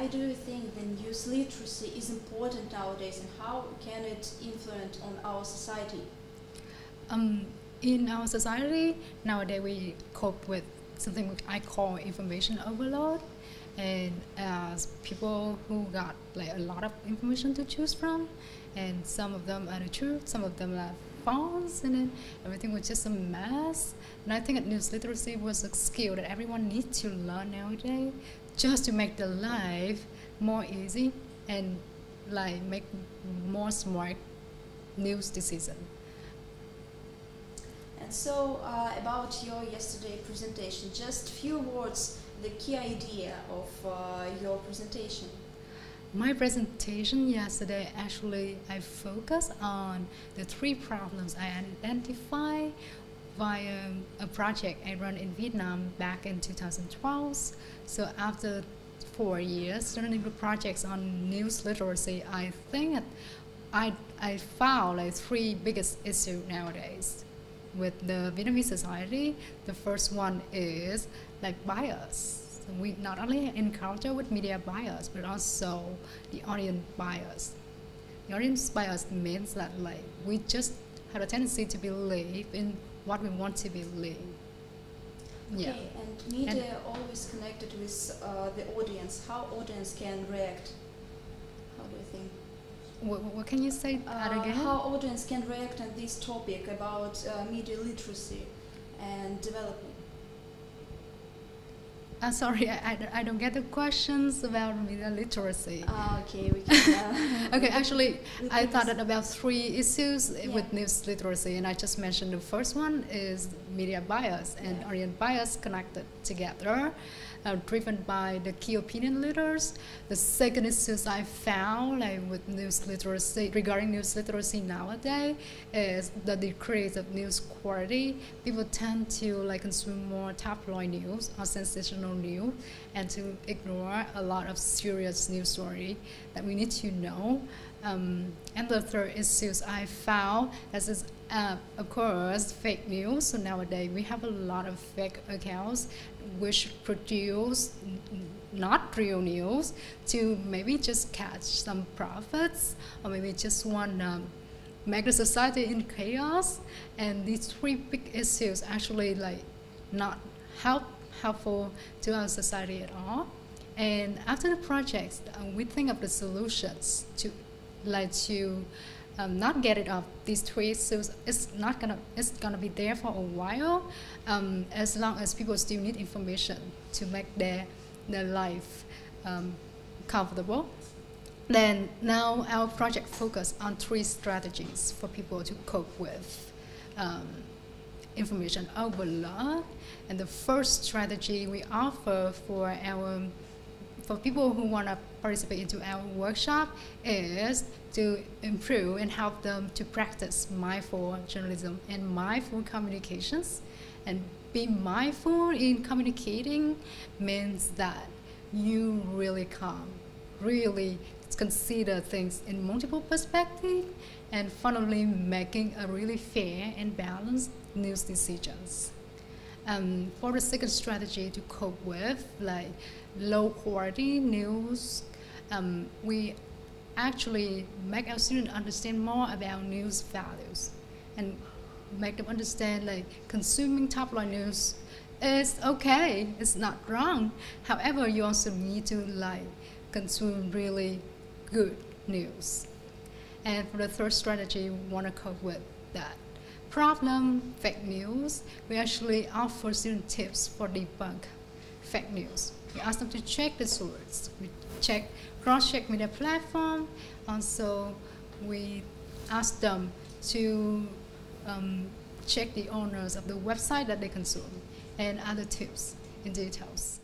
why do you think the news literacy is important nowadays, and how can it influence on our society? In our society nowadays, we cope with something which I call information overload, and as people who got like a lot of information to choose from, and some of them are the truth, some of them are false, and then everything was just a mess. And I think that news literacy was a skill that everyone needs to learn nowadays, just to make their life more easy and like make more smart news decision. And so, about your yesterday presentation, just few words, the key idea of your presentation. My presentation yesterday, actually, I focused on the 3 problems I identified via a project I run in Vietnam back in 2012. So after 4 years running the projects on news literacy, I think that I found like 3 biggest issues nowadays with the Vietnamese society. The first one is like bias. So we not only encounter with media bias, but also the audience bias. The audience bias means that like we just have a tendency to believe in what we want to believe. Okay, Yeah. and media always connected with the audience. How audience can react? How do you think? What can you say that again? How audience can react on this topic about media literacy and development? Sorry, I don't get the questions about media literacy. Okay, we can. Okay, actually, I can thought that about 3 issues Yeah. with news literacy, and I just mentioned the first one is media bias and Yeah. audience bias connected together, driven by the key opinion leaders. The second issues I found like with news literacy, regarding news literacy nowadays, is the decrease of news quality. People tend to like consume more tabloid news or sensational news, and to ignore a lot of serious news story that we need to know. And the third issues I found is of course fake news. So nowadays we have a lot of fake accounts which produce not real news to maybe just catch some profits, or maybe just want to make the society in chaos. And these 3 big issues actually like not helpful to our society at all. And after the projects, we think of the solutions to not get it off these 3 issues. It's gonna be there for a while, as long as people still need information to make their life comfortable. Then now our project focus on 3 strategies for people to cope with information overload. And the first strategy we offer for people who want to participate into our workshop is to improve and help them to practice mindful journalism and mindful communications. And be mindful in communicating means that you really calm, really consider things in multiple perspectives, and finally making a really fair and balanced news decisions. For the second strategy to cope with like low quality news, we actually make our students understand more about news values and make them understand like consuming tabloid news is okay, it's not wrong. However, you also need to like consume really good news. And for the third strategy, we want to cope with that problem, fake news. We actually offer student tips for debunk fake news. We ask them to check the source. We cross-check media platform. Also, we ask them to check the owners of the website that they consume and other tips in details.